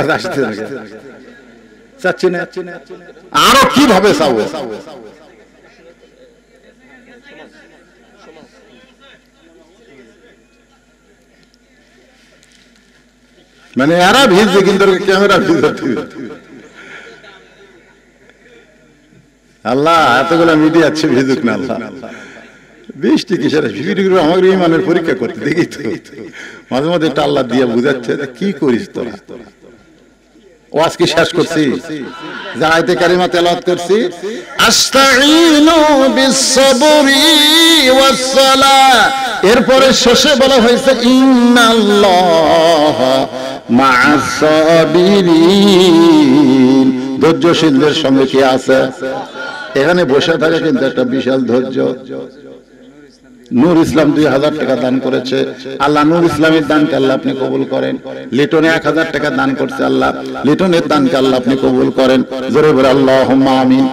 আসতে থাকে, চাচ্ছি না, আরো কিভাবে চাবো? মানে এরা ভিজছে কিন্তু ক্যামেরা ভিজতে। আল্লাহ এতগুলো মিডিয়া আছে, ভিজুক না আল্লাহ। বৃষ্টি কিসের আমাদের ইমানের পরীক্ষা করতে দেখি তো মাঝে মাঝে একটা আল্লাহ দিয়ে বুঝাচ্ছে কি করিস তোরা। ওয়াজ কি শেষ করছি, আয়াতে কারিমা তেলাওয়াত করছি, আস্তাঈনু বিস-সাবরি ওয়াস-সালাহ, এরপরে শেষে বলা হয়েছে ইন্নাল্লাহা মা'আস-সাবিরিন, ধৈর্যশীলদের সঙ্গে কি আছে? এখানে বসে থাকা কিন্তু একটা বিশাল ধৈর্য। নূর ইসলাম 2000 টাকা দান করেছে আল্লাহ, নূর ইসলামের দানকে আল্লাহ আপনি কবুল করেন। লিটনে 1000 টাকা দান করছে আল্লাহ, লিটনের দানকে আল্লাহ আপনি কবুল করেন। জোরে বলে আল্লাহুম্মা আমিন।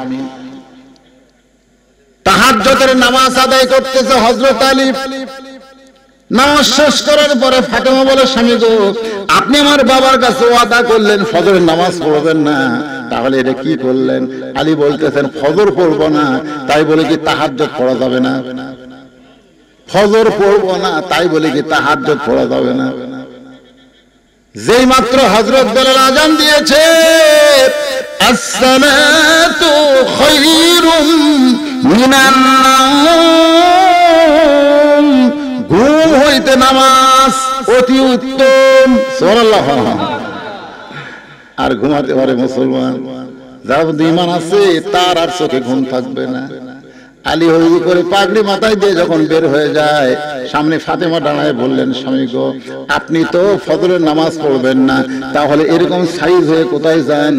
তাহাজ্জুদের নামাজ আদায় করতেছে হযরত আলী। নামাজ শেষ করার পরে ফাতেমা বলে, স্বামী গো, আপনি আমার বাবার কাছে ওয়াদা করলেন ফজরের নামাজ পড়বেন না, তাহলে এটা কি করলেন? আলী বলতেছেন ফজর পড়বো না, তাই বলে কি তাহাজ্জুদ পড়া যাবে না? ফজর পড়বো না তাই বলে কি তাহাজ্জুদ পড়া যাবে না? যেই মাত্র হযরত বেলাল আযান দিয়েছে, আসসালাতু খায়রুম মিনান নাওম, ঘুম হইতে নামাজ অতি উত্তম। সুবহানাল্লাহ। আর ঘুমাতে পারে মুসলমান, যার মধ্যে ঈমান আছে তার আর চোখে ঘুম থাকবে না। আলী হইজি করে পাগড়ি মাথায় দিয়ে যখন বের হয়ে যায়, সামনে ফাতেমা দাঁড়ায় বললেন, স্বামী গো, আপনি তো ফজরের নামাজ পড়বেন না, তাহলে এরকম সাইজ হয়ে কোথায় যান?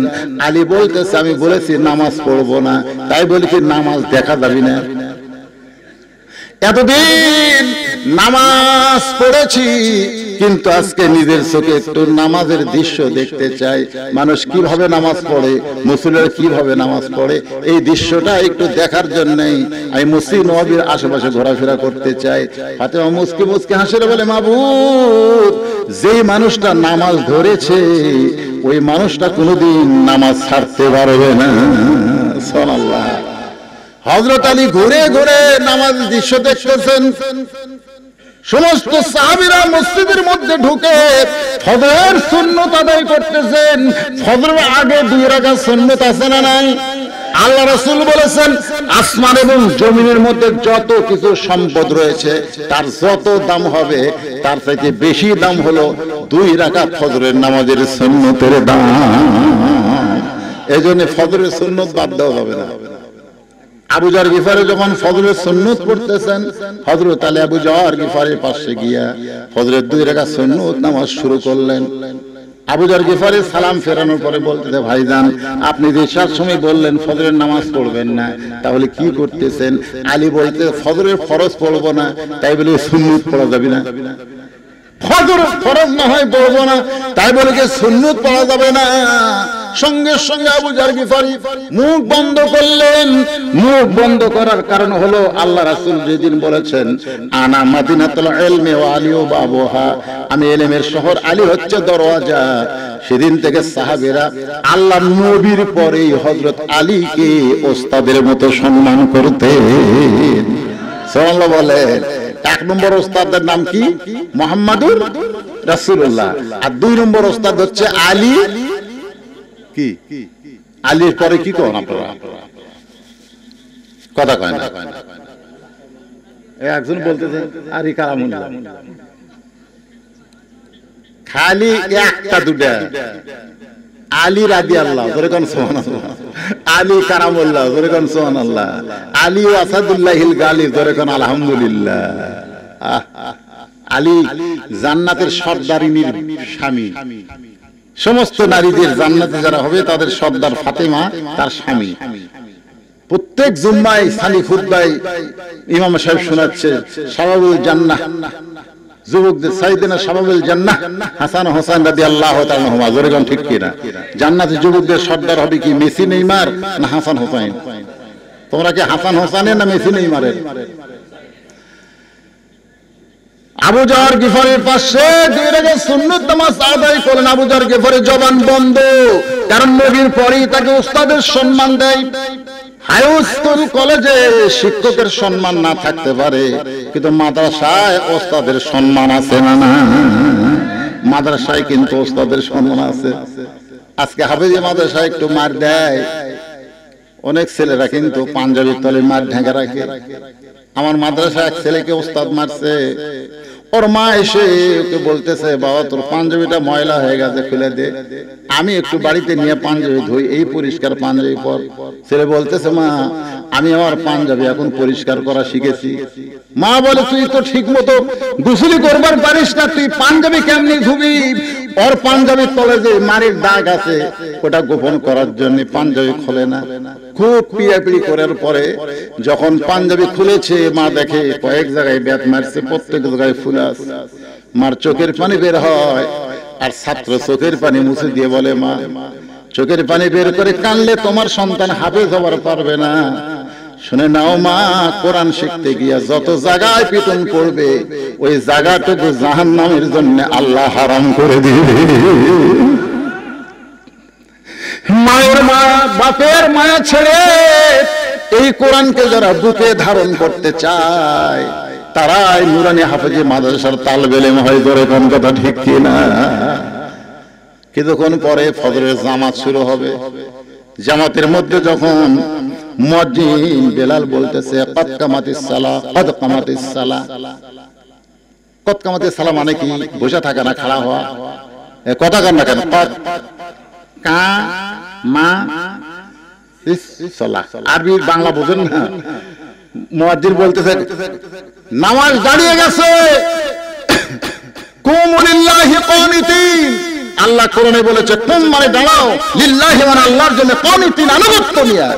আলী বলতেছে, আমি বলেছি নামাজ পড়বো না, তাই বলি কি নামাজ দেখা যাবে না? এতদিন নামাজ পড়েছি, কিন্তু আজকে নিজের চোখে একটু নামাজের দৃশ্য দেখতে চাই। মানুষ কিভাবে নামাজ পড়ে, মুসল্লিরা কিভাবে নামাজ পড়ে, এই দৃশ্যটা একটু দেখার জন্যই আমি মসজিদ নববীর আশেপাশে ঘোরাফেরা করতে চাই। ফাতেমা মুস্কি মুস্কি হাসে বলে, মাবুদ, যেই মানুষটা নামাজ ধরেছে ওই মানুষটা কোনোদিন নামাজ ছাড়তে পারবে না। সুবহানাল্লাহ। হযরত আলী ঘুরে ঘুরে নামাজ দৃশ্য দেখতেছেন। সমস্ত সাহাবীরা মসজিদের মধ্যে ঢুকে ফজরের সুন্নাত আদায় করতেছেন। ফজরের আগে 2 রাকাত সুন্নাত আছে না নাই? আল্লাহ রাসূল বলেছেন, আসমান এবং জমিনের মধ্যে যত কিছু সম্পদ রয়েছে তার যত দাম হবে, তার থেকে বেশি দাম হলো 2 রাকাত ফজরের নামাজের সুন্নতের দাম। এজন্য ফজরের সুন্নাত বাদ দেওয়া হবে না। আবু জার গিফারি যখন ফজরের সুন্নাত পড়তেছেন, হযরত আলী আবু জার গিফারির পাশে গিয়া ফজরের 2 রাকাত সুন্নাত নামাজ শুরু করলেন। আবু জার গিফারি সালাম ফেরানোর পরে বলতেছে, ভাইজান, আপনি যে ইশার সময় বললেন ফজরের নামাজ পড়বেন না, তাহলে কি করতেছেন? আলী বলতে, ফজরের ফরজ পড়বো না, তাই বলে সুন্নাত পড়া যাবে না? ফজর ফরজ না হয় পড়বো না, তাই বলে কি সুন্নাত পড়া যাবে না? সঙ্গে সঙ্গে আবু জার গিফারি মুখ বন্ধ করলেন। মুখ বন্ধ করার কারণ হলো আল্লাহ রাসূল যেদিন বলেছেন, আনা মাদিনাতুল ইলমি ওয়া আলী বাবুহা, আমি ইলমের শহর, আলী হচ্ছে দরওয়াজা। সেদিন থেকে সাহাবীরা আল্লাহর নবীর পরেই হযরত আলীকে ওস্তাদের মতো সম্মান করতেন। সুবহানাল্লাহ বলেন। 1 নম্বর ওস্তাদের নাম কি? মুহাম্মাদুর রাসূলুল্লাহ। আর 2 নম্বর ওস্তাদ হচ্ছে আলী। কি আলীর পরে কি করেন আপনারা? কথা কয় না। একজন বলতেছে আলী কারামুল্লাহ, খালি একটা দুটা আলী রাদিয়াল্লাহু, যেরকম সুবহানাল্লাহ, আলী কারামুল্লাহ, যেরকম সুবহানাল্লাহ, আলী আসাদুল্লাহিল গালিব, যেরকম আলহামদুলিল্লাহ। আলী জান্নাতের সর্দারিনীর স্বামী। সমস্ত নারীদের জান্নাতে যারা হবে তাদের সর্দার ফাতেমা তার স্বামী। প্রত্যেক জুম্মায় সানি খুতবায় ইমাম সাহেব শোনাচ্ছে শাবাবুল জান্নাহ, যুবকদের সাইয়েদনা শাবাবুল জান্নাহ হাসান হোসেন রাদিয়াল্লাহু তাআলা আনহুমা। জোরেগণ ঠিক কি না? জান্নাতে যুবকদের সর্দার হবে কি মেসি নেইমার না হাসান হোসেন? তোমরা কি হাসান হোসেনের না মেসি নেইমারের? আবু যর গিফারের পাশে 2 রাকাত সুন্নত নামাজ আদায় করলেন। আবু যর গিফারের জবান বন্ধ, কারণ নবীর পরেই তাকে উস্তাদের সম্মান দেয়। হাই স্কুল কলেজে শিক্ষকের সম্মান না থাকতে পারে, কিন্তু মাদ্রাসায় ওস্তাদের সম্মান আছে না? না, মাদ্রাসায় কিন্তু ওস্তাদের সম্মান আছে। আজকে হাফেজি মাদ্রাসায় একটু মার দেয়, অনেক ছেলেরা কিন্তু পাঞ্জাবির তলে মার ঢেকে রাখে। আমার মাদ্রাসায় এক ছেলেকে ওস্তাদ মারছে, ওর মা এসে ওকে বলতেছে, বাবা তোর পাঞ্জাবিটা ময়লা হয়ে গেছে, খুলে দে, আমি একটু বাড়িতে নিয়ে পাঞ্জাবি ধুই, এই পরিষ্কার পাঞ্জাবি পর। ছেলে বলতেছে, মা আমি আমার পাঞ্জাবি এখন পরিষ্কার করা শিখেছি। মা বলে, তুই তো ঠিক মতো গোসল করবার পারিস না, তুই পাঞ্জাবি কেমনি ধুবি? ওর পাঞ্জাবির তলে যে মারির দাগ আছে, ওটা গোপন করার জন্য পাঞ্জাবি খোলে না। খুব পিড়াপিড়ি করার পরে যখন পাঞ্জাবি খুলেছে, মা দেখে কয়েক জায়গায় ব্যাট মারছে, প্রত্যেক জায়গায় ফুল আছে। মার চোখের পানি বের হয়, আর ছাত্র চোখের পানি মুছে দিয়ে বলে, মা চোখের পানি বের করে কানলে তোমার সন্তান হাফেজ হবার পারবে না। শুনে নাও মা, কোরআন শিখতে গিয়া যত জায়গায় পিটন পড়বে, ওই জায়গাটুকু জাহান্নামের জন্য আল্লাহ হারাম করে দিবে। মায়ের মা বাপের মায়া ছেড়ে এই কোরআনকে যারা বুকে ধারণ করতে চায়, তারাই নুরানি হাফেজি মাদ্রাসার তালেবে ইলম হয়। ধরে কোন কথা ঠিক কিনা? কিছুক্ষণ পরে ফজরের জামাত শুরু হবে। জামাতের মধ্যে যখন মুয়াজ্জিন বেলাল বলতেছে, কদ কামাতিস সালাহ, কদ কামাতিস সালাহ। কদ কামাতিস সালাহ মানে কি? বসে থাকা না খাড়া হওয়া? কথা কান না কেন? কদ কা মা সালাহ, আরবি বাংলা বোঝেন না? মুয়াজ্জিন বলতেছে, নামাজ দাঁড়িয়ে গেছে, কুমু লিল্লাহি কানিতিন। আল্লাহ কোরআনে বলেছে, কুম মানে দাঁড়াও, লিল্লাহি মানে আল্লাহর জন্য, কানিতিন আনুগত্য নিয়ে,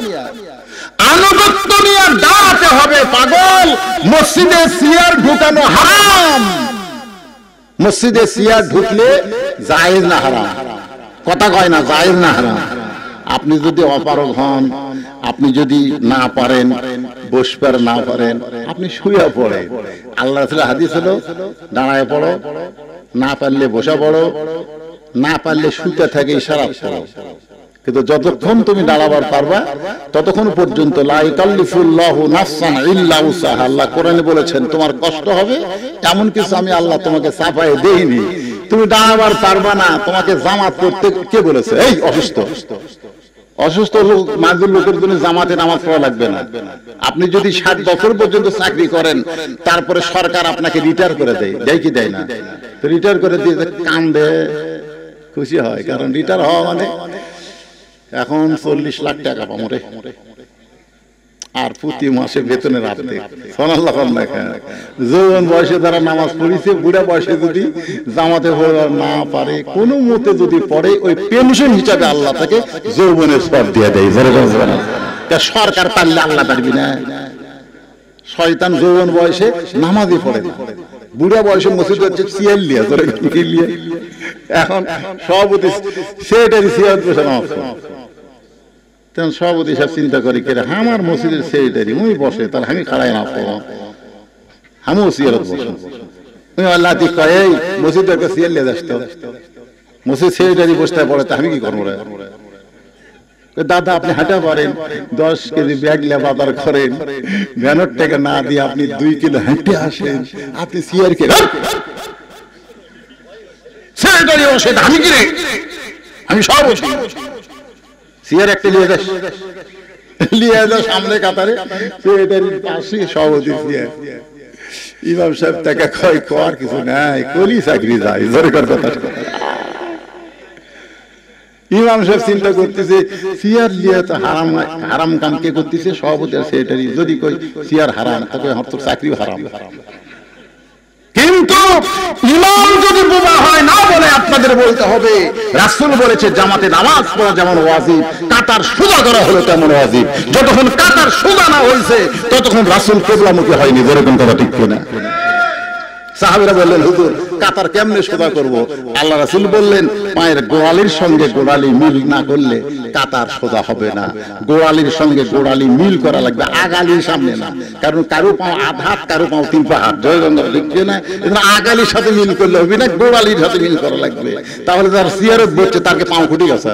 আনুগত্য নিয়ে দাঁড়াতে হবে। পাগল, মসজিদে সিয়ার ঢুকানো হারাম। মসজিদে সিয়ার ঢুকলে জায়েজ না হারাম? কথা কয় না, জায়েজ না হারাম? আপনি যদি অপারগ হন, আপনি যদি না পারেন, বসবার না পারেন, আপনি শুয়ে পড়ে। আল্লাহ রাসূলের হাদিস হলো, দাঁড়ায় পড়ো, না পারলে বসে পড়ো, না পারলে শুতে থাকে ইশারা করো। কিন্তু যতক্ষণ তুমি দাঁড়াবার পারবা, ততক্ষণ পর্যন্ত লা ইকাল্লিফুল্লাহু নাফসান ইল্লা উসাহা। আল্লাহ কোরআনে বলেছেন, তোমার কষ্ট হবে, এমন কিছু আমি আল্লাহ তোমাকে চাপায়ে দেইনি। তুমি দাঁড়াবার পারবা না, তোমাকে জামাত করতে কে বলেছে? এই অসুস্থ অসুস্থ লোক, মাজুর লোকের জন্য জামাতে নামাজ পড়া লাগবে না। আপনি যদি 60 বছর পর্যন্ত চাকরি করেন, তারপরে সরকার আপনাকে রিটায়ার করে দেয়, দেয় কি দেয় না? তো রিটায়ার করে দিয়ে কান্দে, খুশি হয়, কারণ রিটায়ার হওয়া মানে এখন 40 লাখ টাকা পাবো রে, আর প্রতি মাসে বেতনের অর্ধেক। সুবহানাল্লাহ। যৌবন বয়সে যারা নামাজ পড়িছে, বুড়া বয়সে যদি জামাতে পড়া না পারে, কোনো মতে যদি পড়ে, ওই পেনশন হিসাবে আল্লাহ তাকে যৌবনের সব দিয়ে দেয়। সরকার পারলে আল্লাহ পারবি না? শয়তান যৌবন বয়সে নামাজই পড়ে না, বুড়া বয়সে মসজিদ হচ্ছে সিয়াল লিয়া, এখন সভাপতি সেটাই সিয়াল বসে নামাজ পড়ে। তখন সভাপতি সব চিন্তা করি, কে আমার মসজিদের সেক্রেটারি উনি বসে, তাহলে আমি খাড়াই না পড়ো, আমিও সিয়ালত বসে। আল্লাহ কয়, এই মসজিদ সিয়াল লিয়ে যাস তো, মসজিদ সেক্রেটারি বসতে পড়ে, তা আমি কি করবো? দাদা আপনি হাঁটা পারেন, 10 কেজি ব্যাগ নিয়ে বাজার করেন, ভ্যানের টাকা না দিয়ে আপনি 2 কিলো হেঁটে আসেন, আপনি সিয়ার কে সেক্রেটারি বসে, আমি কি রে? আমি সব সিয়ার একটা লিয়ে যাস, লিয়ে যাস সামনে কাতারে, সেক্রেটারির পাশে সভাপতি সিয়ার। ইমাম সাহেব টাকা কয়, কর কিছু নাই, কলি চাকরি যায়, জোরে কর কথা। ইমাম সাহেব চিন্তা করতেছে, সিয়ার লিয়া তো হারাম, হারাম কাম কে করতেছে? সভাপতি আর সেক্রেটারি। যদি কই সিয়ার হারাম, তাকে তোর চাকরিও হারাম। কিন্তু ইমাম যদি বোঝা হয়, না বলে আপনাদের বলতে হবে, রাসূল বলেছে জামাতে নামাজ পড়া যেমন ওয়াজিব, কাতার সোজা করা হলো তেমন ওয়াজিব। যতক্ষণ কাতার সোজা না হয়েছে, ততক্ষণ রাসূল কিবলামুখী হয়নি। যেরকম কথা ঠিক কিনা? সাহাবীরা বললেন, হুজুর কাতার কেমনে সোজা করব? আল্লাহ রাসূল বললেন, পায়ের গোড়ালির সঙ্গে গোড়ালি মিল না করলে কাতার সোজা হবে না। গোড়ালির সঙ্গে গোড়ালি মিল করা লাগবে, আগালির সামনে না। কারণ কারো পাও আধ হাত, কারো পাও 3 পা হাত, জয়গঙ্গা লিখছে না, এজন্য আগালির সাথে মিল করলে হবে না, গোড়ালির সাথে মিল করা লাগবে। তাহলে যার সিয়ারত বসছে তাকে পাও ফুটে গেছে,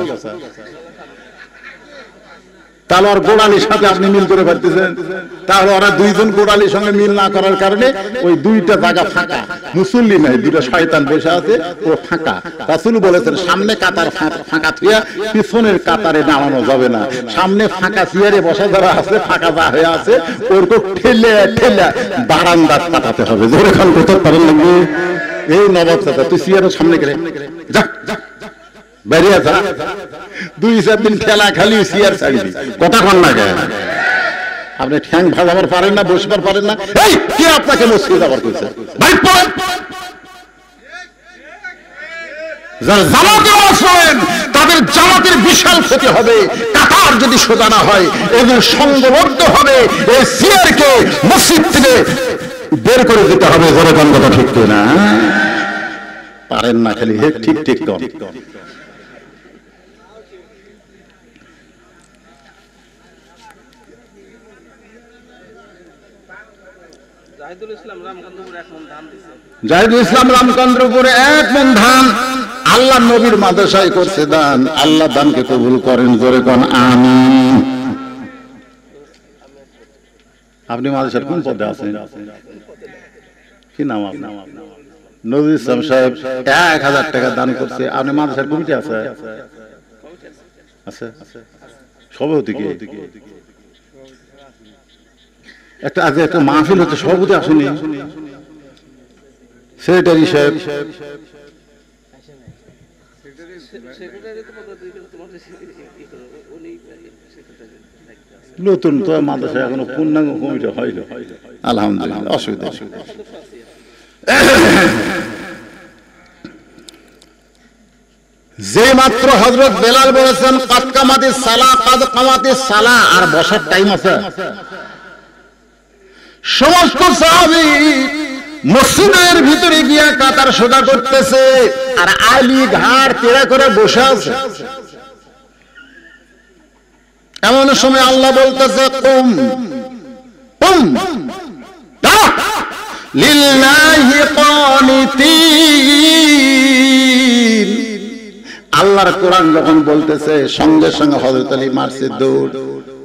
তাহলে আর গোড়ালির সাথে আপনি মিল করে পারতেছেন? তাহলে ওরা দুইজন গোড়ালির সঙ্গে মিল না করার কারণে ওই দুইটা জায়গা ফাঁকা, মুসল্লি নাই, দুইটা শয়তান বসে আছে, ও ফাঁকা। রাসূল বলেছেন, সামনে কাতার ফাঁকা থুয়া পিছনের কাতারে নামানো যাবে না। সামনে ফাঁকা চেয়ারে বসা যারা আছে, ফাঁকা যা হয়ে আছে, ওরকম ঠেলে ঠেলে বারান্দার পাঠাতে হবে। জোরে খান করতে পারেন লাগবে। এই নবাব চাচা, তুই চেয়ারের সামনে গেলে যা, বেরিয়ে যা, 2-4 দিন খেলা খালি চেয়ার ছাড়বি, কথা কন না কেন? আপনি ঠ্যাং ভাগাবার পারেন না, বসবার পারেন না। এই কে আপনাকে মসজিদে যাবার কইছে? ভাই পড়েন, যারা জামাতে আসেন তাদের জামাতের বিশাল ক্ষতি হবে। কাতার যদি সোজা না হয়, এদের সংঘবদ্ধ হবে, এই চেয়ারকে মসজিদ থেকে বের করে দিতে হবে। জোরে কোন কথা ঠিক না? পারেন না, খালি ঠিক ঠিক কম। জাহিদুল ইসলাম রামচন্দ্রপুরে 1 মণ ধান আল্লাহ নবীর মাদ্রাসায় করছে দান। আল্লাহ দানকে কবুল করেন, জোরে কোন আমিন। আপনি মাদ্রাসার কোন পদে আছেন? কি নাম আপনার? নজরুল ইসলাম সাহেব 1000 টাকা দান করছে। আপনি মাদ্রাসার কমিটি আছে? আছে। সভাপতি কে? একটা আজ একটা মাহফিল হচ্ছে, সভাপতি আসেনি, সেক্রেটারি সাহেব। নতুন তো মাদ্রাসায় এখনো পূর্ণাঙ্গ কমিটি হয়নি, আলহামদুলিল্লাহ, অসুবিধা। যে মাত্র হযরত বেলাল বলেছেন কাদ কামাতিস সালাহ, কাদ কামাতিস সালাহ, আর বসার টাইম আছে, সমস্ত সাহাবী মসজিদের ভিতরে গিয়া কাতার সোজা করতেছে, আর আলী ঘাড় তেড়া করে বসে আছে। এমন সময় আল্লাহ বলতেছে, কুম কুম লিল্লাহি কানিতিন। আল্লাহর কোরআন যখন বলতেছে, সঙ্গে সঙ্গে হযরত আলী মারছে দৌড়।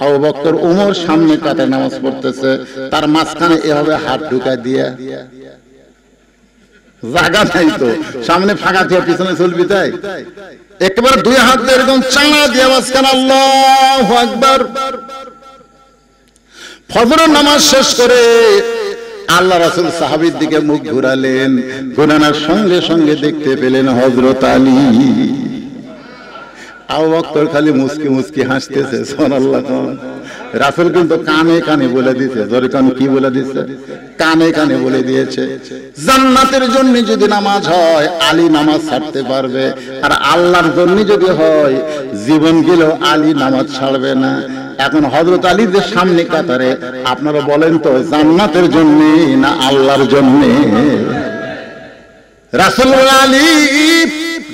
আবু বকর ওমর সামনে কাতারে নামাজ পড়তেছে, তার মাঝখানে এভাবে হাত ঢুকায় দিয়া, জায়গা নাই তো, সামনে ফাঁকা দিয়ে পিছনে চলবি, তাই একেবারে 2 হাত দিয়ে এরকম চাঙা দিয়ে মাঝখানে আল্লাহু আকবার। ফজরের নামাজ শেষ করে আল্লাহ রাসূল সাহাবীর দিকে মুখ ঘুরালেন, ঘুরানোর সঙ্গে সঙ্গে দেখতে পেলেন হযরত আলী। আবু বকর খালি মুস্কি মুস্কি হাসতেছে, সুবহানাল্লাহ। রাসূল কিন্তু কানে কানে বলে দিয়েছে, জোরে কান কি বলে দিয়েছে? কানে কানে বলে দিয়েছে, জান্নাতের জন্য যদি নামাজ হয় আলী নামাজ ছাড়তে পারবে, আর আল্লাহর জন্য যদি হয় জীবন গেলেও আলী নামাজ ছাড়বে না। এখন হযরত আলীদের সামনে কাতারে, আপনারা বলেন তো জান্নাতের জন্য না আল্লাহর জন্য? রাসূল আলী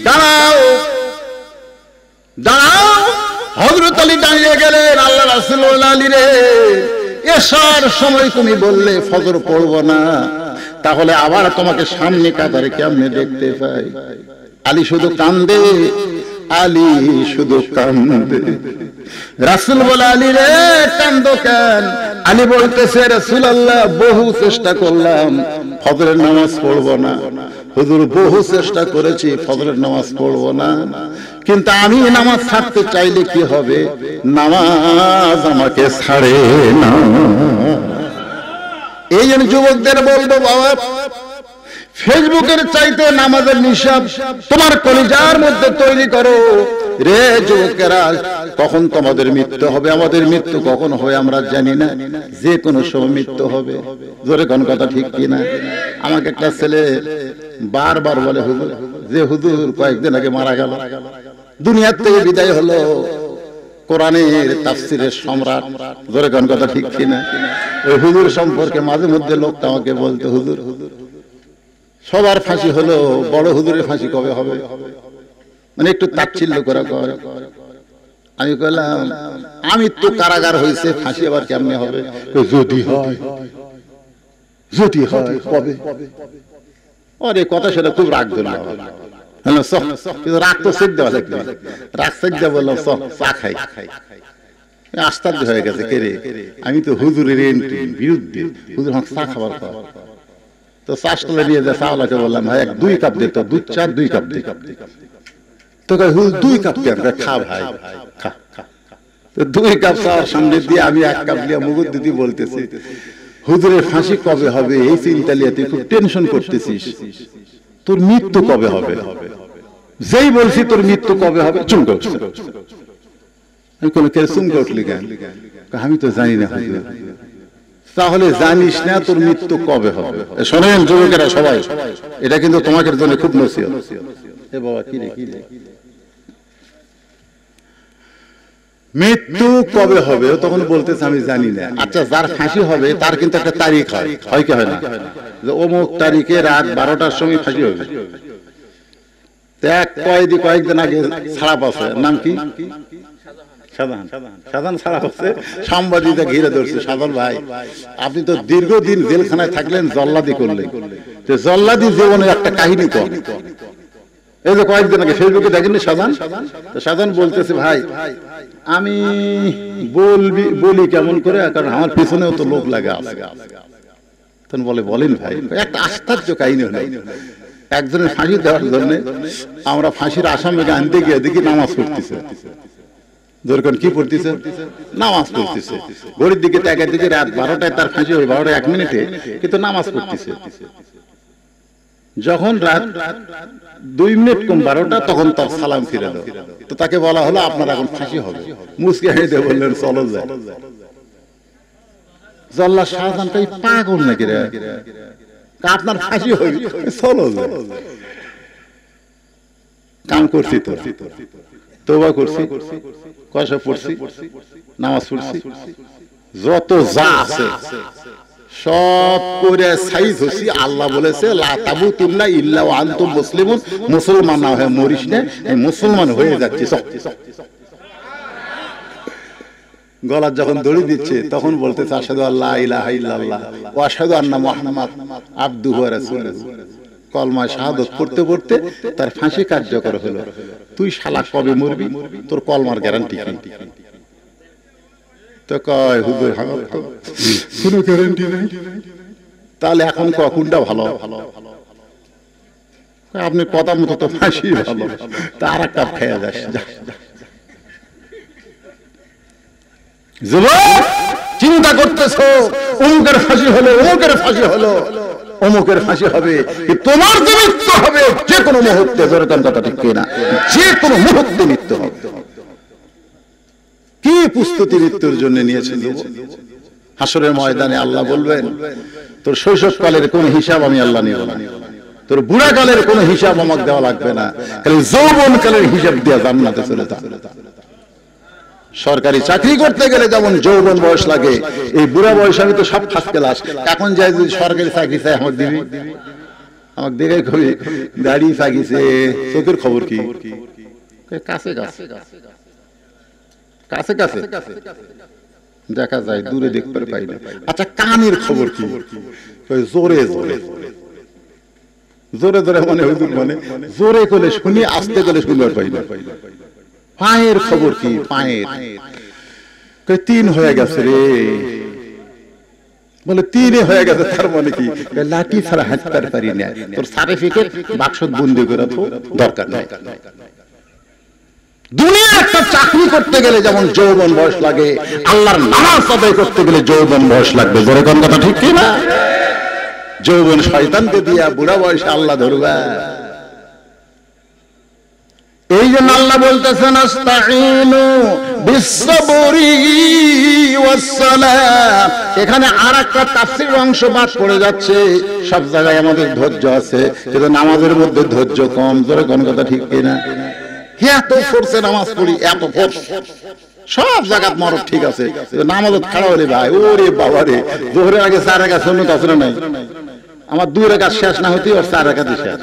দাঁড়াও দাঁড়াও। হযরত আলী দাঁড়িয়ে গেলেন, আল্লাহ রাসূল আলী রে, এশার সময় তুমি বললে ফজর পড়ব না, তাহলে আবার তোমাকে সামনে কাতারে কেমনে দেখতে পাই? আলী শুধু কান্দে, আলী শুধু কান্দে। রাসূল বলে, আলী রে কান্দো কেন? আলী বলতেছে, রাসূলুল্লাহ বহু চেষ্টা করলাম ফজরের নামাজ পড়ব না, হুজুর বহু চেষ্টা করেছি ফজরের নামাজ পড়ব না, কিন্তু আমি নামাজ ছাড়তে চাইলে কি হবে? নামাজ আমাকে ছাড়ে না। এই জন্য যুবকদের বলবো, বাবা ফেসবুকের চাইতে নামাজের নিশাব তোমার কলিজার মধ্যে তৈরি করো রে যুবকেরা। কখন তোমাদের মৃত্যু হবে, আমাদের মৃত্যু কখন হবে আমরা জানি না, যে কোনো সময় মৃত্যু হবে। জোরে কোন কথা ঠিক কিনা? আমাকে একটা ছেলে বারবার বলে, হুজুর যে হুজুর কয়েকদিন আগে মারা গেল, দুনিয়ার থেকে বিদায় হলো, কোরআনের তাফসীরের সম্রাট, জোরে কোন কথা ঠিক কিনা? ওই হুজুর সম্পর্কে মাঝে মধ্যে লোকটা আমাকে বলতে, হুজুর সবার ফাঁসি হলো, বড় হুজুরের ফাঁসি কবে হবে? মানে একটু তাচ্ছিল্য করা কয়। আমি কইলাম আমি তো কারাগার হয়েছে, ফাঁসি আবার কেমনে হবে? যদি হয়, যদি হয় কবে? আরে কথা সেটা খুব রাগ ধরল। রাগ তো সেক দেওয়া লাগবে, রাগ সেক দেওয়া বললাম চা খাই। আস্তাদ হয়ে গেছে কে রে, আমি তো হুজুরের বিরুদ্ধে, হুজুর আমার চা খাবার খাওয়া। তো চা স্টলে নিয়ে যা চাওয়ালাকে বললাম ভাই 2 কাপ দে, তো দুধ চা 2 কাপ দে। তো হুজুর 2 কাপ কেন? খা ভাই খা। তো 2 কাপ চাওয়ার সামনে দিয়ে আমি 1 কাপ নিয়ে মুগুর দিদি বলতেছি, হুজুরের ফাঁসি কবে হবে এই চিন্তা নিয়ে তুই খুব টেনশন করতেছিস, তোর মৃত্যু কবে হবে? যেই বলছি তোর মৃত্যু কবে হবে চুমকে উঠছে। কোন কে চুমকে উঠলি কেন? আমি তো জানি না হুজুর। তাহলে জানিস না তোর মৃত্যু কবে হবে? শোনেন যুবকেরা সবাই, এটা কিন্তু তোমাদের জন্য খুব নসিহত। এ বাবা কি রে কি রে, মৃত্যু কবে হবে তখন বলতেছে আমি জানি না। আচ্ছা যার ফাঁসি হবে তার কিন্তু একটা তারিখ হয়, হয় কি হয় না? যে অমুক তারিখে রাত 12টার সময় ফাঁসি হবে। কয়েদি কয়েকদিন আগে ছাড়া পাচ্ছে, নাম কি? সাধারণ ছাড়া পাচ্ছে, সাংবাদিকরা ঘিরে ধরছে, সাধারণ ভাই আপনি তো দীর্ঘদিন জেলখানায় থাকলেন, জল্লাদি করলেন, তো জল্লাদি জীবনের একটা কাহিনী কর। এই যে কয়েকদিন আগে ফেসবুকে দেখেননি সাধারণ বলতেছে ভাই আমি বলি কেমন করে, কারণ আমার পিছনেও তো লোক লাগা আছে। তখন বলেন ভাই, একটা আশ্চর্য কাহিনী হলো। একজনের ফাঁসি দেওয়ার জন্য আমরা ফাঁসির আসামিকে আনতে গিয়ে দেখি নামাজ পড়তেছে। দরকার কি পড়তেছে? নামাজ পড়তেছে। ঘড়ির দিকে তাকায় দিকে রাত 12টায় তার ফাঁসি হবে, 12টা 1 মিনিটে, কিন্তু নামাজ পড়তেছে। যখন রাত 2 মিনিট কম 12টা তখন তার সালাম ফিরে দাও। তো তাকে বলা হলো আপনার এখন ফাঁসি হবে। মুসকে হেঁটে বললেন চলো যায়। জল্লাদ শাহজাহান তাই পাগল নাকি রে, আপনার ফাঁসি হবে, চলো যায়। কাম করছি তো, তওবা করছি, কয়সা পড়ছি, নামাজ পড়ছি, যত যা আছে সব করে সাইজ হচ্ছি। আল্লাহ বলেছে লা তামুতুন্না ইল্লা ওয়া আনতুম মুসলিমুন, মুসলমান না হয়ে মরিস না, মুসলমান হয়ে যাচ্ছি। গলার যখন দড়ি দিচ্ছে তখন বলতেছে আশহাদু আল্লা ইলাহা ইল্লাল্লাহ ওয়া আশহাদু আন্না মুহাম্মাদ আবদুহু ওয়া রাসূলুহু। কলমা শাহাদত পড়তে পড়তে তার ফাঁসি কার্যকর হলো। তুই শালা কবে মরবি, তোর কলমার গ্যারান্টি কি? তো কয় হুজুর কোনো গ্যারান্টি নাই। তাহলে এখন কোনটা ভালো? আপনি কথা মতো তো ফাঁসি ভালো, তার একটা খেয়ে যাস। চিন্তা করতেছো অমুকের ফাঁসি হলো, অমুকের ফাঁসি হলো, অমুকের ফাঁসি হবে, তোমার যে মৃত্যু হবে যে কোনো মুহূর্তে, কথা ঠিক কিনা? যে কোনো মুহূর্তে মৃত্যু হবে। কি প্রস্তুতি মৃত্যুর জন্য নিয়েছেন? হাসরের ময়দানে আল্লাহ বলবেন তোর শৈশবকালের কোন হিসাব আমি আল্লাহ নিব না, তোর বুড়াকালের কোন হিসাব আমাকে দেওয়া লাগবে না, খালি যৌবনকালের হিসাব দিয়ে জান্নাতে চলে যা। সরকারি চাকরি করতে গেলে যেমন যৌবন বয়স লাগে, এই বুড়া বয়স আমি তো সব ফার্স্ট ক্লাস, এখন যাই যদি সরকারি চাকরি চাই আমাকে দিবি? আমাকে দেখে কবি গাড়ি চাকিছে, চোখের খবর কি? কাছে কাছে কাছে কাছে দেখা যায়, দূরে দেখতে পাই না। আচ্ছা কানের খবর কি? জোরে জোরে জোরে জোরে মানে হুজুর মানে জোরে করে শুনি, আস্তে করে শুনবার পাই না। পায়ের খবর কি? পায়ের 3 হয়ে গেছে রে, বলে 3 হয়ে গেছে, তার মানে কি? লাঠি ছাড়া হাঁটতে পারি না। তোর সার্টিফিকেট বাক্সত বন্দি করে তো দরকার নাই। দুনিয়া একটা চাকরি করতে গেলে যেমন যৌবন বয়স লাগে, আল্লাহর নামাজ আদায় করতে গেলে যৌবন বয়স লাগবে। জোরে কোন কথা ঠিক কি না? যৌবন শয়তানকে দিয়া বুড়া বয়সে আল্লাহ ধরবা। এই জন্য আল্লাহ বলতেছেন আস্তাঈনু বিসসাবরি ওয়াসসালাম। এখানে আরেকটা তাফসীরের অংশ বাদ পড়ে যাচ্ছে। সব জায়গায় আমাদের ধৈর্য আছে, কিন্তু নামাজের মধ্যে ধৈর্য কম। জোরে কোন কথা ঠিক কি না? এত ফোর্সে নামাজ পড়ি, এত ফোর্স, সব জায়গায় মরদ ঠিক আছে, নামাজত খাড়া হলে ভাই ওরে বাবা রে, জোহরের আগে 4 রাকাত সুন্নাত আছে না নাই? আমার 2 রাকাত শেষ না হতেই ওর 4 রাকাতই শেষ।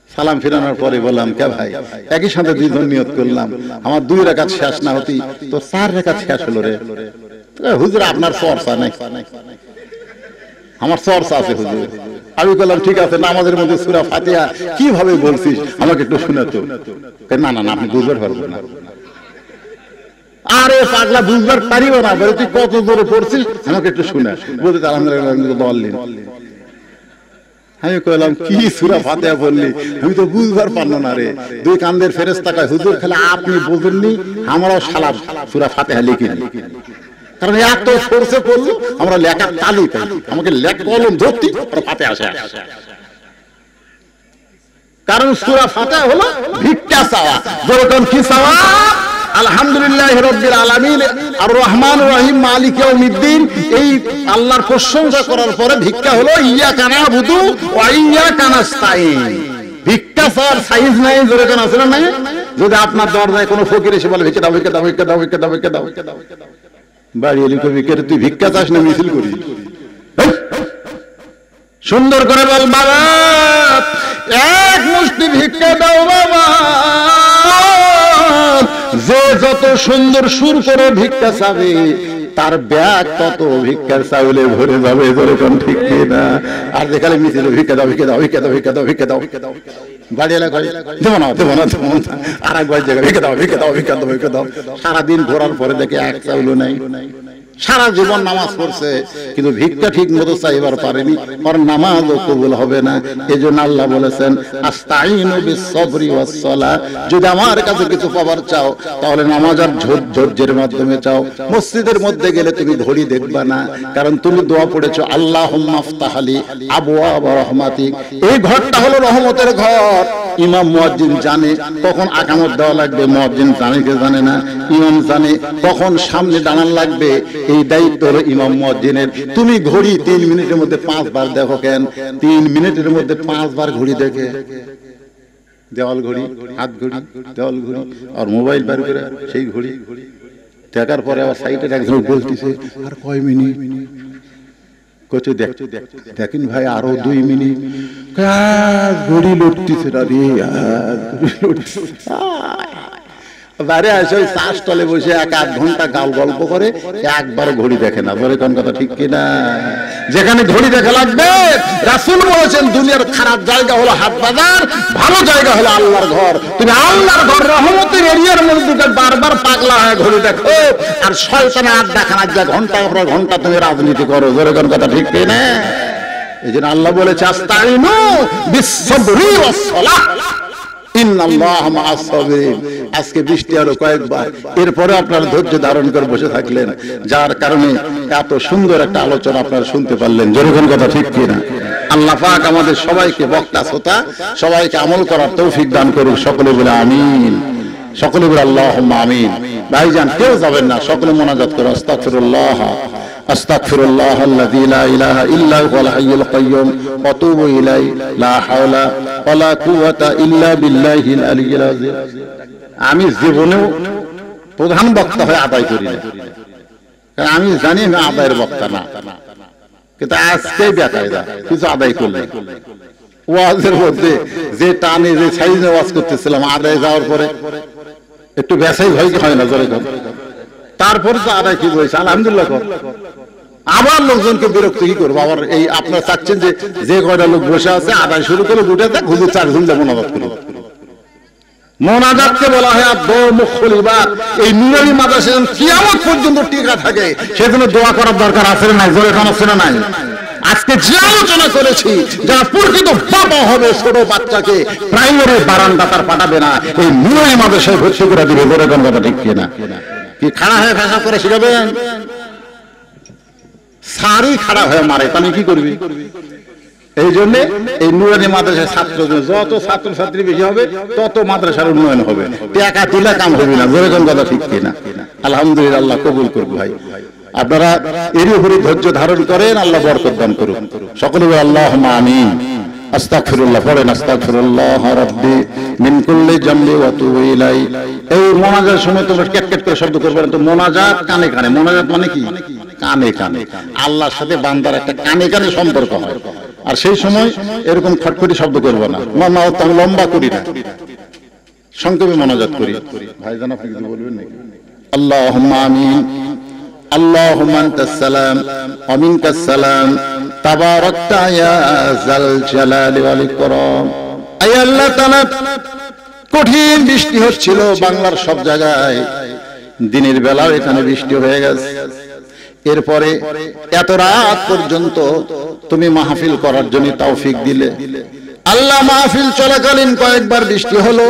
সালাম ফিরানোর পরে বললাম, কে ভাই একই সাথে 2 জন নিয়ত করলাম, আমার 2 রাকাত শেষ না হতেই তো 4 রাকাত শেষ হলো রে। হুজুর আপনার চর্চা নাই। আমার চর্চা আছে হুজুর। আমি বললাম ঠিক আছে, নামাজের মধ্যে সূরা ফাতিহা কিভাবে বলছিস আমাকে একটু শুনে তো। না না না, আপনি বুঝতে পারবেন না। আরে পাগলা, বুঝবার পারিব না, বলে তুই কত জোরে পড়ছিস আমাকে একটু শুনে। বলতে আলহামদুলিল্লাহ বললেন। আমি কইলাম কি সূরা ফাতিহা বললি, আমি তো বুঝবার পারলাম না রে। 2 কান্দের ফেরেশতা কয়, হুজুর খালি আপনি বলবেননি, আমরাও সালাম সূরা ফাতিহা লিখিনি। কারণ এত ফোর্সে পড়লো, আমরা লেখার তালি পাই, আমাকে লেখ কলম ধরতি ফাতিহা আসে। কারণ সূরা ফাতিহা হলো ভিক্ষা চাওয়া। যেরকম কি চাওয়া, আলহামদুলিল্লাহি রাব্বিল আলামিন আর রহমানুর রহিম মালিক ইয়াউমিদ্দিন, এই আল্লাহর প্রশংসা করার পরে ভিক্ষা হলো ইয়াকা নাবুদু ওয়া ইয়াকা নাস্তাইন। ভিক্ষা চাওয়ার সাইজ নাই, যেরকম আছে না নাই। যদি আপনার দরজায় কোনো ফকির এসে বলে ভিক্ষা দাও, ভিক্ষা দাও, ভিক্ষা দাও, ভিক্ষা দাও, ভিক্ষা দাও, ভিক্ষা দাও, বাড়ি এলি কবি কে তুই ভিক্ষা চাস না মিছিল করি? সুন্দর করে বল, বাবা এক মুষ্টি ভিক্ষা দাও বাবা। যে যত সুন্দর সুর করে ভিক্ষা চাবে, তার ব্যাগ তত ভিক্ষার চাউলে ভরে যাবে। যেরকম ঠিক না? আর যেখানে মিছিল ভিক্ষা দাও, ভিক্ষা দাও, ভিক্ষা দাও, ভিক্ষা দাও, ভিক্ষা দাও, ভিক্ষা দাও, বাড়ি এলাকা দেবো না, দেবো না, দেবো না, আর এক বাড়ি জায়গায় ভিক্ষা দাও, ভিক্ষা দাও, ভিক্ষা দাও, ভিক্ষা দাও। সারাদিন ঘোরার পরে দেখে এক চাউলও নাই। সারা জীবন নামাজ পড়ছে কিন্তু ভিক্ষা ঠিক মতো চাইবার পারেনি, আর নামাজও কবুল হবে না। এজন্য আল্লাহ বলেছেন, আস্তাইনু বিস-সাবরি ওয়াস-সালাহ। যদি আমার কাছে কিছু পাবার চাও তাহলে নামাজ আর ধৈর্যের মাধ্যমে চাও। মসজিদের মধ্যে গেলে তুমি ঘড়ি দেখবা না, কারণ তুমি দোয়া পড়েছো আল্লাহুম্মা আফতাহ লি আবওয়াব রাহমাতিক। এই ঘরটা হলো রহমতের ঘর। ইমাম মুয়াজ্জিন জানে কখন আকামত দেওয়া লাগবে, মুয়াজ্জিন জানে কে জানে না? ইমাম জানে কখন সামনে দাঁড়ান লাগবে, এই দায়িত্ব হলো ইমাম মুয়াজ্জিনের। তুমি ঘড়ি 3 মিনিটের মধ্যে 5 বার দেখো কেন? 3 মিনিটের মধ্যে 5 বার ঘড়ি দেখে, দেওয়াল ঘড়ি, হাত ঘড়ি, দেওয়াল ঘড়ি, আর মোবাইল বার করে সেই ঘড়ি দেখার পরে আবার সাইডের একজন বলতেছে আর কয় মিনিট, কচু দেখেন ভাই আরো 2 মিনিট, ঘড়ি লুটতেছে না রে, বাইরে আসে ওই চাষ তলে বসে 1-8 ঘন্টা গাল গল্প করে, একবার ঘড়ি দেখে না। বলে কোন কথা ঠিক কিনা? যেখানে ঘড়ি দেখা লাগবে, রাসূল বলেছেন দুনিয়ার খারাপ জায়গা হলো হাট বাজার, ভালো জায়গা হলো আল্লাহর ঘর। তুমি আল্লাহর ঘর রহমতের এরিয়ার মধ্যে বারবার পাগলা হয়ে ঘড়ি দেখো, আর শয়তানের আড্ডা খানার যা ঘন্টার পর ঘন্টা তুমি রাজনীতি করো। জোরে কোন কথা ঠিক কিনা? এই জন্য আল্লাহ বলেছে আস্তাইনু বিস-সাবরি ওয়াস-সালাহ ইন্নাল্লাহা মা'আস সাবিরিন। আজকে বৃষ্টি আরো কয়েকবার, এরপরে আপনারা ধৈর্য ধারণ করে বসে থাকলেন, যার কারণে এত সুন্দর একটা আলোচনা আপনারা শুনতে পারলেন। যেরকম কথা ঠিক কিনা? আল্লাহ পাক আমাদের সবাইকে বক্তা শ্রোতা সবাইকে আমল করার তৌফিক দান করুন। সকলে বলে আমিন, সকলে বলে আল্লাহুম্মা আমিন। ভাইজান কেউ যাবেন না, সকলে মোনাজাত করে আস্তাগফিরুল্লাহ আস্তাগফিরুল্লাহাল্লাযী লা ইলাহা ইল্লা হুয়াল হাইয়ুল কাইয়্যুম ওয়া আতুবু ইলাইহি লা হাওলা ওয়া লা কুওয়াতা ইল্লা বিল্লাহিল আলিয়্যিল আযীম। আমি জীবনেও প্রধান বক্তা হয়ে আদায় করি না, কারণ আমি জানি আমি আদায়ের বক্তা না, কিন্তু আজকে বেকায়দা কিছু আদায় করলে ওয়াজের মধ্যে যে টানে যে সাইজে ওয়াজ করতেছিলাম, আদায় যাওয়ার পরে একটু বেসাই ভয় হয় না? জোরে কর। তারপরে তো আদায় কি বলছে আলহামদুলিল্লাহ কর। আবার লোকজনকে বিরক্ত কি করবো? আবার এই আপনারা চাচ্ছেন যে কয়টা লোক বসে আছে আদায় শুরু করে উঠে থাক, হুজুর 4 ঘন্টা মোনাজাত করুন। মোনাজাতকে বলা হয় মুখল ইবাদ। এই নুরানি মাদ্রাসা কিয়ামত পর্যন্ত টিকা থাকে, সেজন্য দোয়া করার দরকার আছে না নাই? জোরে কান আছে না নাই? আজকে যে আলোচনা করেছি, যারা প্রকৃত বাবা হবে ছোট বাচ্চাকে প্রাইমারি বারান্দা তার পাঠাবে না, এই নুরানি মাদ্রাসায় ভর্তি করে দিবে। জোরে কান কথা ঠিক কিনা? কি খাড়া হয়ে ভাষা করে শিখাবেন? সারি খাড়া হয়ে মারে, তাহলে কি করবি? এই জন্য এই নুরানি মাদ্রাসার ছাত্র, যত ছাত্রছাত্রী বেশি হবে তত মাদ্রাসার উন্নয়ন হবে, টাকা তুলে কাম হবে না। যেরকম কথা ঠিক কিনা? আলহামদুলিল্লাহ, আল্লাহ কবুল করুক। ভাই আপনারা এরই উপরে ধৈর্য ধারণ করেন, আল্লাহ বরকত দান করুক। সকলে আল্লাহুম্মা আমিন। আস্তাগফিরুল্লাহ পড়েন, আস্তাগফিরুল্লাহ রাব্বি মিন কুল্লি জামবি ওয়া আতুবু ইলাইহি। এই মোনাজাত সময় তোমরা ক্যাট করে শব্দ করবে না তো। মোনাজাত কানে কানে, মোনাজাত মানে কি? কানে কানে। আল্লাহর সাথে বান্দার একটা কানে কানে সম্পর্ক হয়। আর সেই সময় এরকম খটখটি শব্দ করবো না, আমি লম্বা করি না, সংক্ষেপে মোনাজাত করি। ভাইজান আপনি কিছু বলবেন নাকি? আল্লাহুম্মা আমিন। আল্লাহুম্মা আনতাস সালাম ওয়া মিনকাস সালাম তাবারাকতা ইয়া যাল জালালি ওয়াল ইকরাম। আয় আল্লাহ তাআলা, কঠিন বৃষ্টি হচ্ছিল বাংলার সব জায়গায়, দিনের বেলাও এখানে বৃষ্টি হয়ে গেছে। এরপরে এত রাত পর্যন্ত তুমি মাহফিল করার জন্য তৌফিক দিলে। আল্লাহ, মাহফিল চলাকালীন কয়েকবার বৃষ্টি হলো,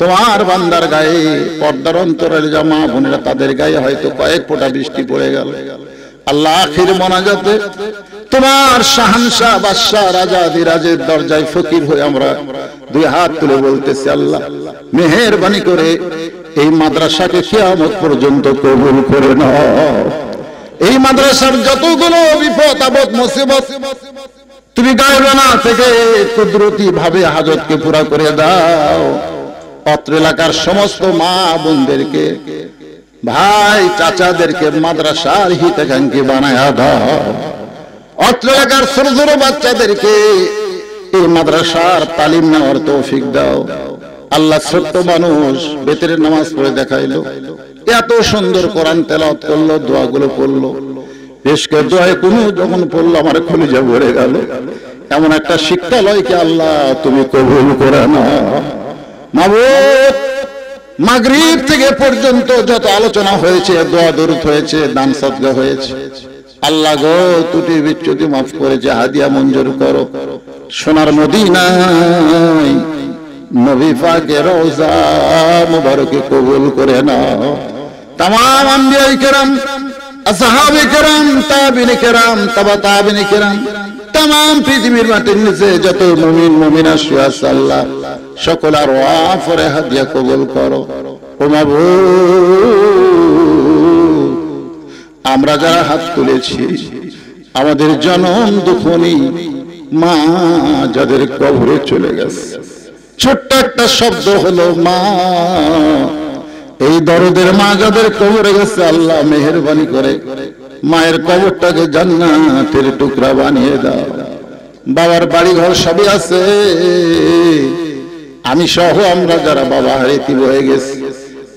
তোমার বান্দার গায়ে, পর্দার অন্তরের জামা বোনেরা তাদের গায়ে হয়তো কয়েক ফোঁটা বৃষ্টি পড়ে গেল। আল্লাহ, আখির মোনাজাতে তোমার শাহানশাহ বাদশাহ রাজা দিরাজের দরজায় ফকির হয়ে আমরা দুই হাত তুলে বলতেছি, আল্লাহ মেহেরবানি করে এই মাদ্রাসাকে কিয়ামত পর্যন্ত কবুল করে নাও। এই মাদ্রাসার যতগুলো বিপদ আপদ মুসিবত তুমি গায়বানা থেকে কুদরতি ভাবে হাজতকে পুরা করে দাও। অত্র এলাকার সমস্ত মা বোনদেরকে, ভাই চাচাদেরকে মাদ্রাসার হিতাকাঙ্ক্ষী বানায় দাও। অত্র এলাকার ছোট ছোট বাচ্চাদেরকে এই মাদ্রাসার তালিম নেওয়ার তৌফিক দাও। আল্লাহ, ছোট্ট মানুষ বেতের নামাজ পড়ে দেখাইলো, এত সুন্দর কোরআন তেলাওয়াত করলো, দোয়াগুলো পড়লো, পেশকে দোয়া কোনো যখন পড়লো আমার কলিজা ভরে গেল। এমন একটা শিক্ষালয়কে আল্লাহ তুমি কবুল করে নাও। মাবুদ, মাগরিব থেকে পর্যন্ত যত আলোচনা হয়েছে, দোয়া দরুদ হয়েছে, দান সদকা হয়েছে, আল্লাহ গো ত্রুটি বিচ্যুতি মাফ করেছে, হাদিয়া মঞ্জুর করো। সোনার মদিনায় নবী পাকের রওজা মুবারকে কবুল করে নাও। तमाम अंबिया किराम, असहाबे किराम, ताबिन किराम, तबा ताबिन किराम, तमाम पृथ्वीर माटिर निचे যত মুমিন মুমিনা শুয়ে আছে আল্লাহ সকলের ওয়াফরে হাদিয়া কবুল করো। ও মাবুদ, আমরা যারা হাত তুলেছি আমাদের জনম দুঃখনী মা যাদের কবরে চলে গেছে, ছোট্ট একটা শব্দ হলো মা, এই দরদের মা যাদের কবরে গেছে আল্লাহ মেহেরবানি করে মায়ের কবরটাকে জান্নাতের টুকরা বানিয়ে দাও। বাবার বাড়ি ঘর সবই আছে, আমি সহ আমরা যারা বাবা হারিয়ে হয়ে গেছি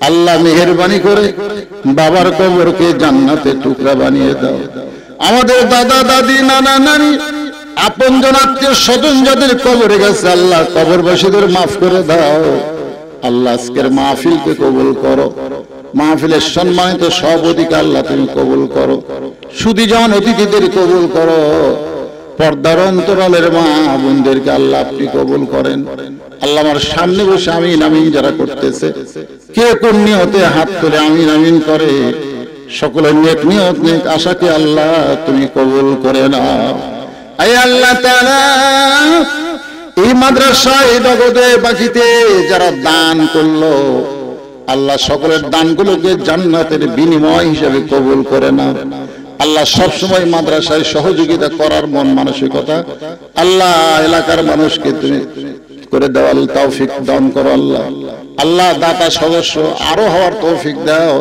আল্লাহ মেহেরবানি করে বাবার কবরকে জান্নাতের টুকরা বানিয়ে দাও। আমাদের দাদা দাদি নানা নানি আপনজন আত্মীয় স্বজন যাদের কবরে গেছে আল্লাহ কবরবাসীদের মাফ করে দাও। আল্লাহ আজকের মাহফিলকে কবুল করো, মাহফিলের সম্মানিত সভাপতিকে আল্লাহ তুমি কবুল করো, সুধীজন অতিথিদের কবুল করো, পর্দার অন্তরালের মা বোনদেরকে আল্লাহ আপনি কবুল করেন। আল্লাহ আমার সামনে বসে আমিন আমিন যারা করতেছে, কে কোন নিয়তে হাত তুলে আমিন আমিন করে, সকলের নেক নিয়ত নেক আশাকে আল্লাহ তুমি কবুল করে নাও। আয় আল্লাহ তাআলা, এই মাদ্রাসায় নগদে বাকিতে যারা দান করলো আল্লাহ সকলের দানগুলোকে জান্নাতের বিনিময় হিসেবে কবুল করে নাও। আল্লাহ সবসময় মাদ্রাসায় সহযোগিতা করার মন মানসিকতা আল্লাহ এলাকার মানুষকে তুমি করে দেওয়ার তৌফিক দান করো। আল্লাহ আল্লাহ দাতা সদস্য আরো হওয়ার তৌফিক দাও,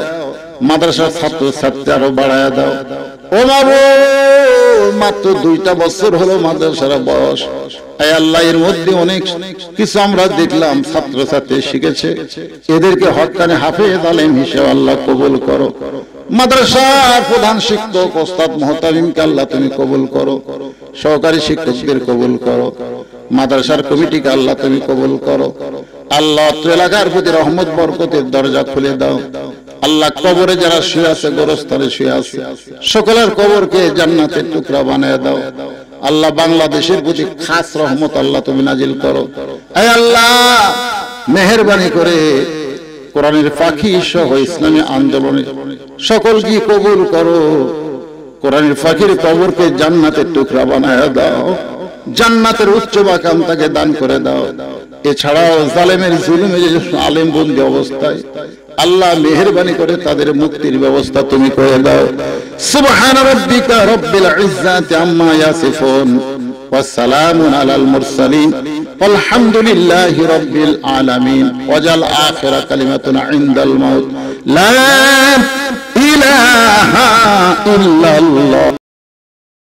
মাদ্রাসার ছাত্র ছাত্রী আরো বাড়ায় দাও। ও মাবুদ, মাত্র 2টা বছর হলো মাদ্রাসার বয়স, আয় আল্লাহ এর মধ্যে অনেক কিছু আমরা দেখলাম ছাত্র ছাত্রী শিখেছে, এদেরকে হক্কানে হাফেজ আলেম হিসেবে আল্লাহ কবুল করো। মাদ্রাসার প্রধান শিক্ষক ওস্তাদ মুহতামিমকে আল্লাহ তুমি কবুল করো, সহকারী শিক্ষকদের কবুল করো, মাদ্রাসার কমিটিকে আল্লাহ তুমি কবুল করো। আল্লাহ এলাকার প্রতি রহমত বরকতের দরজা খুলে দাও। আল্লাহ কবরে যারা শুয়ে আছে, গোরস্থানে শুয়ে আছে, সকলের কবরকে জান্নাতের টুকরা বানিয়ে দাও। আল্লাহ বাংলাদেশের প্রতি খাস রহমত আল্লাহ তুমি নাজিল করো। আয় আল্লাহ মেহেরবানি করে কোরআনের ফাঁকি সহ ইসলামী আন্দোলনে সকলকে কবুল করো। কোরআনের ফাঁকির কবরকে জান্নাতের টুকরা বানায় দাও, জান্নাতের উচ্চ মাকাম তাকে দান করে দাও। এছাড়াও জালেমের জুলুমে যে আলেম বন্দী অবস্থায় আল্লাহ মেহেরবানি করে তাদের মুক্তির ব্যবস্থা তুমি করে দাও। সুবহান রাব্বিকা রাব্বিল ইজ্জাতি আম্মা ইয়াসিফুন ওয়া সালামুন আলাল মুরসালিন আলহামদুলিল্লাহি রাব্বিল আলামিন। ওয়াজাল আখিরা কালিমাতুনা ইনদাল মাউত লা ইলাহা ইল্লাল্লাহ।